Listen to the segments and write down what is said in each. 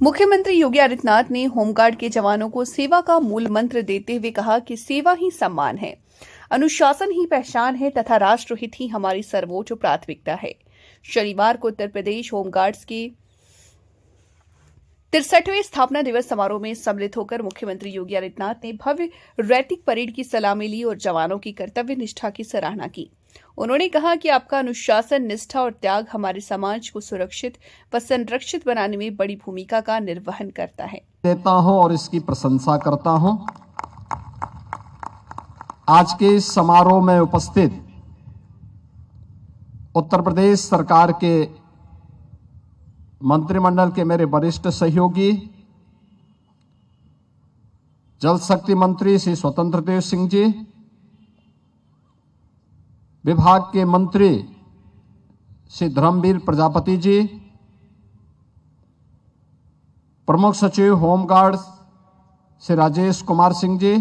मुख्यमंत्री योगी आदित्यनाथ ने होमगार्ड के जवानों को सेवा का मूल मंत्र देते हुए कहा कि सेवा ही सम्मान है, अनुशासन ही पहचान है तथा राष्ट्रहित ही हमारी सर्वोच्च प्राथमिकता है। शनिवार को उत्तर प्रदेश होमगार्ड्स के 63वें स्थापना दिवस समारोह में सम्मिलित होकर मुख्यमंत्री योगी आदित्यनाथ ने भव्य रैतिक परेड की सलामी ली और जवानों की कर्तव्य निष्ठा की सराहना की। उन्होंने कहा कि आपका अनुशासन, निष्ठा और त्याग हमारे समाज को सुरक्षित व संरक्षित बनाने में बड़ी भूमिका का निर्वहन करता है। देता हूं और इसकी प्रशंसा करता हूं। आज के इस समारोह में उपस्थित उत्तर प्रदेश सरकार के मंत्रिमंडल के मेरे वरिष्ठ सहयोगी, जल शक्ति मंत्री श्री स्वतंत्र देव सिंह जी, विभाग के मंत्री श्री धर्मवीर प्रजापति जी, प्रमुख सचिव होमगार्ड श्री राजेश कुमार सिंह जी,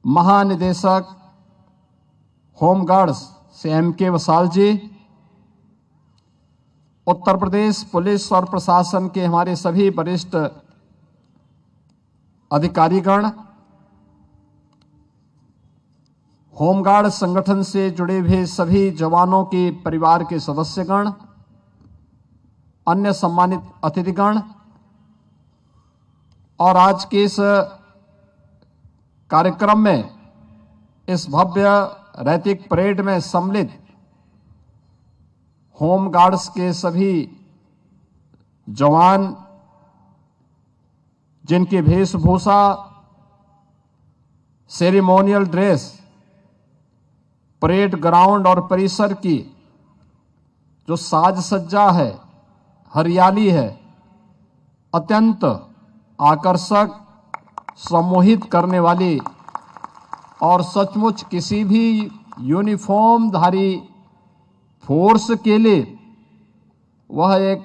महानिदेशक होमगार्ड्स श्री M.K. वसाल जी, उत्तर प्रदेश पुलिस और प्रशासन के हमारे सभी वरिष्ठ अधिकारीगण, होमगार्ड संगठन से जुड़े हुए सभी जवानों के परिवार के सदस्यगण, अन्य सम्मानित अतिथिगण और आज के इस कार्यक्रम में, इस भव्य रैतिक परेड में सम्मिलित होमगार्ड्स के सभी जवान, जिनकी वेशभूषा, सेरेमोनियल ड्रेस, परेड ग्राउंड और परिसर की जो साज सज्जा है, हरियाली है, अत्यंत आकर्षक, सम्मोहित करने वाली और सचमुच किसी भी यूनिफॉर्मधारी फोर्स के लिए वह एक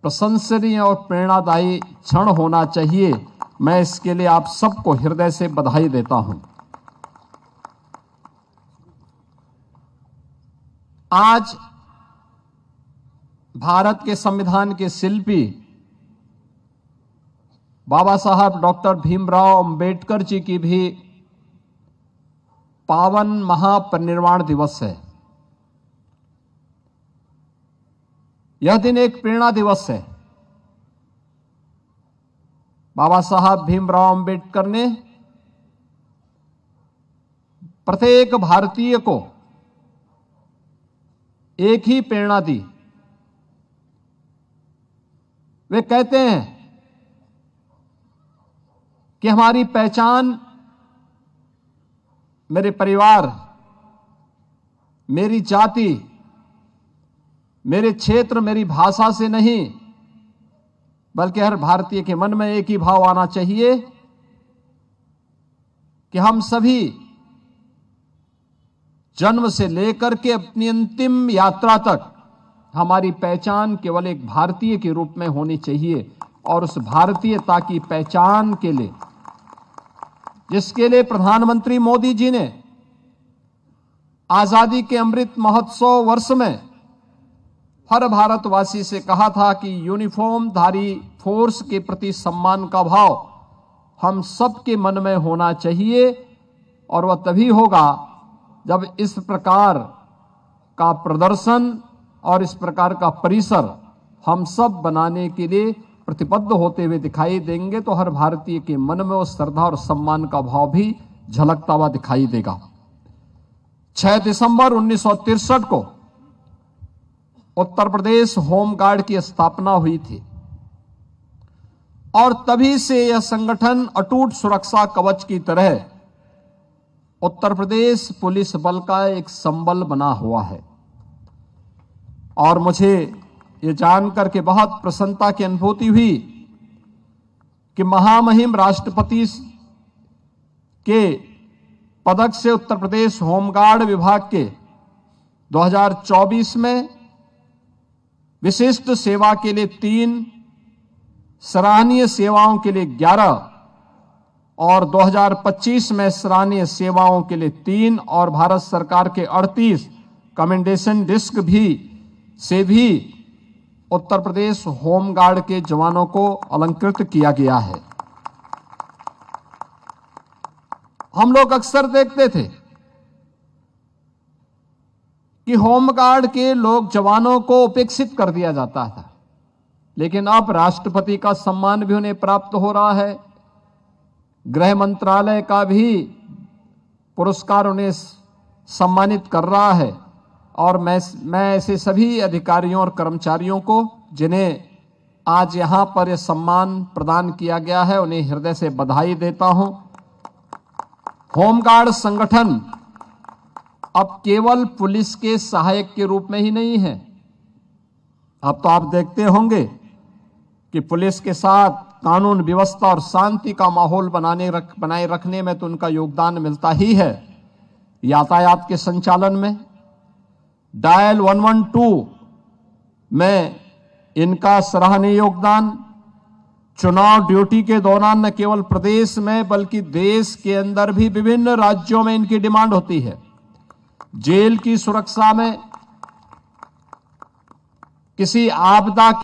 प्रशंसनीय और प्रेरणादायी क्षण होना चाहिए। मैं इसके लिए आप सबको हृदय से बधाई देता हूं। आज भारत के संविधान के शिल्पी बाबा साहब डॉक्टर भीमराव अंबेडकर जी की भी पावन महापरिनिर्वाण दिवस है। यह दिन एक प्रेरणा दिवस है। बाबा साहब भीमराव अंबेडकर ने प्रत्येक भारतीय को एक ही प्रेरणा दी। वे कहते हैं कि हमारी पहचान मेरे परिवार, मेरी जाति, मेरे क्षेत्र, मेरी भाषा से नहीं, बल्कि हर भारतीय के मन में एक ही भाव आना चाहिए कि हम सभी जन्म से लेकर के अपनी अंतिम यात्रा तक हमारी पहचान केवल एक भारतीय के रूप में होनी चाहिए। और उस भारतीयता की पहचान के लिए, जिसके लिए प्रधानमंत्री मोदी जी ने आजादी के अमृत महोत्सव वर्ष में हर भारतवासी से कहा था कि यूनिफॉर्मधारी फोर्स के प्रति सम्मान का भाव हम सबके मन में होना चाहिए। और वह तभी होगा जब इस प्रकार का प्रदर्शन और इस प्रकार का परिसर हम सब बनाने के लिए प्रतिबद्ध होते हुए दिखाई देंगे, तो हर भारतीय के मन में उस श्रद्धा और सम्मान का भाव भी झलकता हुआ दिखाई देगा। 6 दिसंबर 1963 को उत्तर प्रदेश होमगार्ड की स्थापना हुई थी और तभी से यह संगठन अटूट सुरक्षा कवच की तरह उत्तर प्रदेश पुलिस बल का एक संबल बना हुआ है। और मुझे ये जानकर के बहुत प्रसन्नता की अनुभूति हुई कि महामहिम राष्ट्रपति के पदक से उत्तर प्रदेश होमगार्ड विभाग के 2024 में विशिष्ट सेवा के लिए 3, सराहनीय सेवाओं के लिए 11 और 2025 में सराहनीय सेवाओं के लिए 3 और भारत सरकार के 38 कमेंडेशन डिस्क भी उत्तर प्रदेश होमगार्ड के जवानों को अलंकृत किया गया है। हम लोग अक्सर देखते थे कि होमगार्ड के लोग जवानों को उपेक्षित कर दिया जाता था, लेकिन अब राष्ट्रपति का सम्मान भी उन्हें प्राप्त हो रहा है। गृह मंत्रालय का भी पुरस्कार उन्हें सम्मानित कर रहा है। और मैं ऐसे सभी अधिकारियों और कर्मचारियों को जिन्हें आज यहां पर यह सम्मान प्रदान किया गया है, उन्हें हृदय से बधाई देता हूं। होमगार्ड संगठन अब केवल पुलिस के सहायक के रूप में ही नहीं है। अब तो आप देखते होंगे कि पुलिस के साथ कानून व्यवस्था और शांति का माहौल बनाए रखने में तो उनका योगदान मिलता ही है। यातायात के संचालन में, डायल 112 में इनका सराहनीय योगदान, चुनाव ड्यूटी के दौरान न केवल प्रदेश में बल्कि देश के अंदर भी विभिन्न राज्यों में इनकी डिमांड होती है। जेल की सुरक्षा में, किसी आपदा